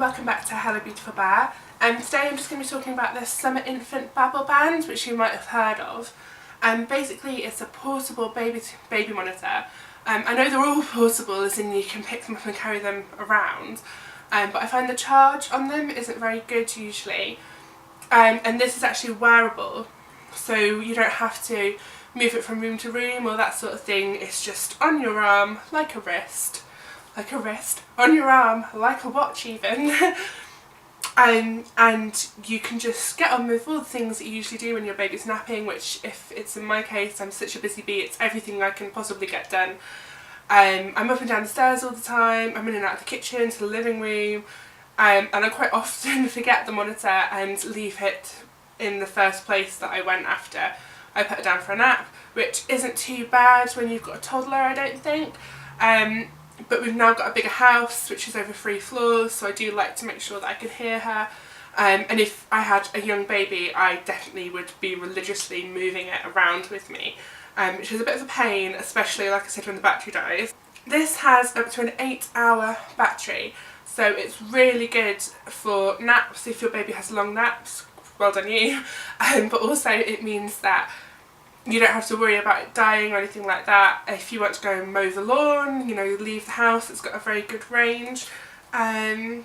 welcome back to Hello Beautiful Bear. Today I'm just going to be talking about this Summer Infant Babble band, which you might have heard of. Basically it's a portable baby monitor. I know they're all portable, as in you can pick them up and carry them around, but I find the charge on them isn't very good usually. And this is actually wearable, so you don't have to move it from room to room or that sort of thing. It's just on your arm, like a wrist, on your arm, like a watch even. And you can just get on with all the things that you usually do when your baby's napping, which, if it's in my case, I'm such a busy bee, it's everything I can possibly get done. I'm up and down the stairs all the time, I'm in and out of the kitchen to the living room, and I quite often forget the monitor and leave it in the first place that I went after. I put her down for a nap, which isn't too bad when you've got a toddler, I don't think. But we've now got a bigger house, which is over 3 floors, so I do like to make sure that I can hear her. And if I had a young baby, I definitely would be religiously moving it around with me, which is a bit of a pain, especially, like I said, when the battery dies. This has up to an 8-hour battery, so it's really good for naps. If your baby has long naps, well done you. But also it means that you don't have to worry about it dying or anything like that. If you want to go and mow the lawn, you know, leave the house, it's got a very good range. I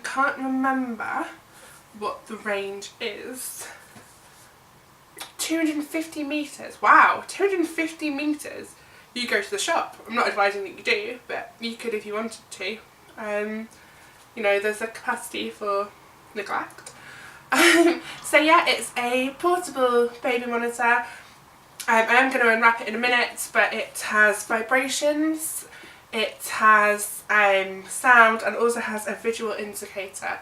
can't remember what the range is. 250 metres. Wow, 250 metres. You go to the shop. I'm not advising that you do, but you could if you wanted to. You know, there's a capacity for neglect. So yeah, it's a portable baby monitor. I am going to unwrap it in a minute, but it has vibrations, it has sound, and also has a visual indicator.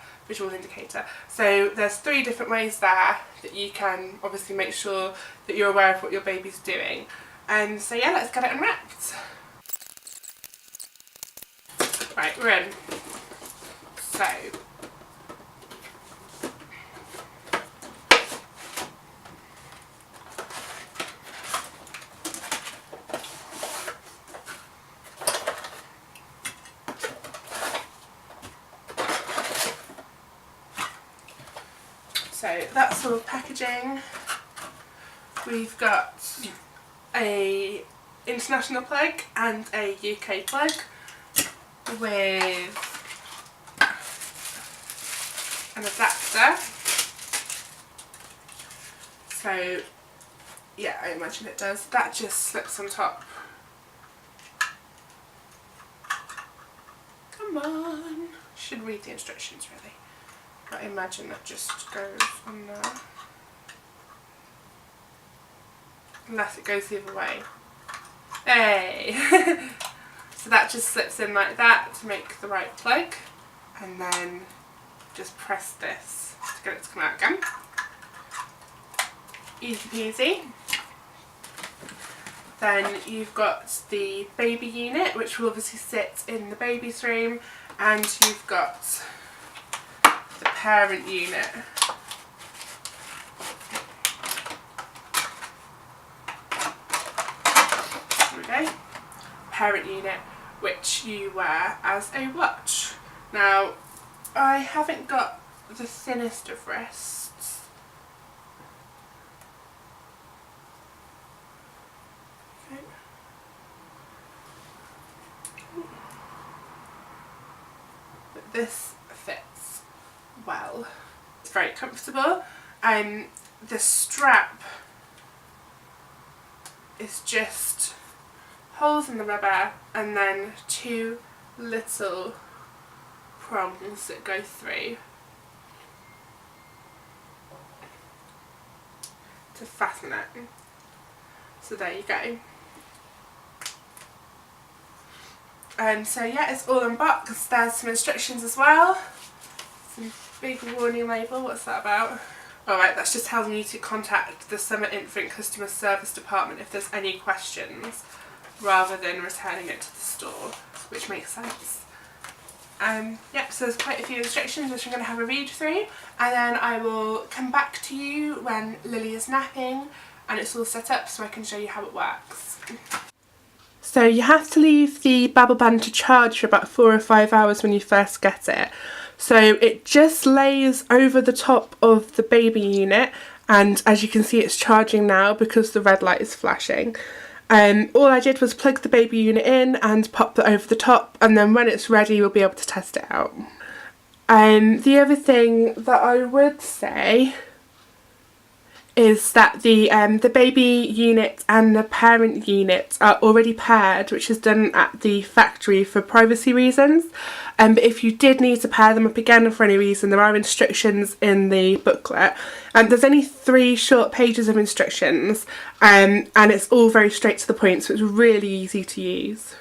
So there's 3 different ways there that you can obviously make sure that you're aware of what your baby's doing. So yeah, let's get it unwrapped. Right, we're in. So that's all packaging. We've got a international plug and a UK plug with an adapter. So yeah, I imagine it does. That just slips on top. Come on. Should read the instructions really. I imagine that just goes on there. Unless it goes the other way. Hey! So that just slips in like that to make the right plug. And then just press this to get it to come out again. Easy peasy. Then you've got the baby unit, which will obviously sit in the baby's room, and you've got the parent unit. There we go. Parent unit, which you wear as a watch. Now, I haven't got the thinnest of wrists. Okay. But this fits well. It's very comfortable. The strap is just holes in the rubber and then 2 little prongs that go through to fasten it. So there you go. So yeah, it's all unboxed. There's some instructions as well. Some big warning label. What's that about? Alright, that's just telling you to contact the Summer Infant Customer Service Department if there's any questions, rather than returning it to the store, which makes sense. Yep, so there's quite a few instructions which I'm going to have a read through, and then I will come back to you when Lily is napping and it's all set up so I can show you how it works. So you have to leave the Babble band to charge for about 4 or 5 hours when you first get it. So it just lays over the top of the baby unit, and as you can see it's charging now because the red light is flashing. All I did was plug the baby unit in and pop that over the top, and then when it's ready we'll be able to test it out. The other thing that I would say is that the baby unit and the parent unit are already paired, which is done at the factory for privacy reasons. But if you did need to pair them up again for any reason, there are instructions in the booklet. And there's only 3 short pages of instructions, and it's all very straight to the point, so it's really easy to use.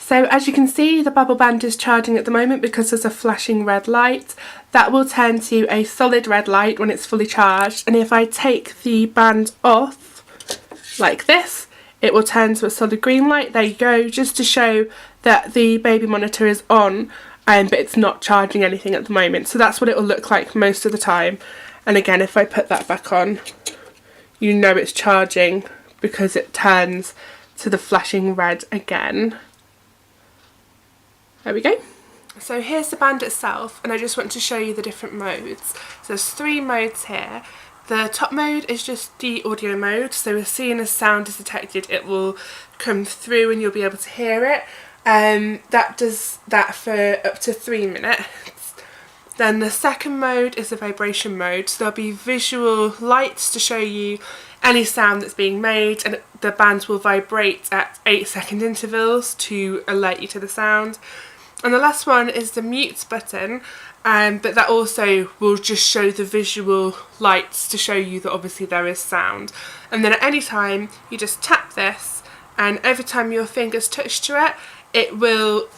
So as you can see, the Babble band is charging at the moment because there's a flashing red light. That will turn to a solid red light when it's fully charged, and if I take the band off like this, it will turn to a solid green light. There you go, just to show that the baby monitor is on, but it's not charging anything at the moment. So that's what it will look like most of the time. And again, if I put that back on, you know it's charging because it turns to the flashing red again. There we go. So here's the band itself, and I just want to show you the different modes. So there's 3 modes here. The top mode is just the audio mode, so as soon as sound is detected it will come through and you'll be able to hear it. That does that for up to 3 minutes. Then the second mode is the vibration mode, so there'll be visual lights to show you any sound that's being made, and the band will vibrate at 8-second intervals to alert you to the sound. And the last one is the mute button, but that also will just show the visual lights to show you that obviously there is sound. And then at any time you just tap this, and every time your fingers touch to it, it will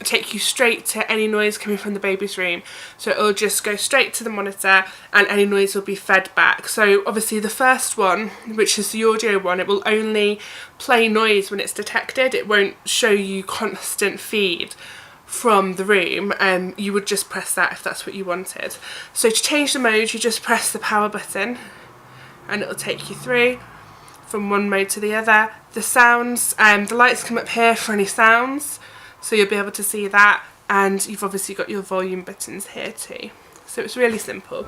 take you straight to any noise coming from the baby's room. So it'll just go straight to the monitor and any noise will be fed back. So obviously the first one, which is the audio one, it will only play noise when it's detected. It won't show you constant feed from the room, and you would just press that if that's what you wanted. So to change the mode you just press the power button and it'll take you through from one mode to the other. The sounds, the lights come up here for any sounds, so you'll be able to see that, and you've obviously got your volume buttons here too. So it's really simple.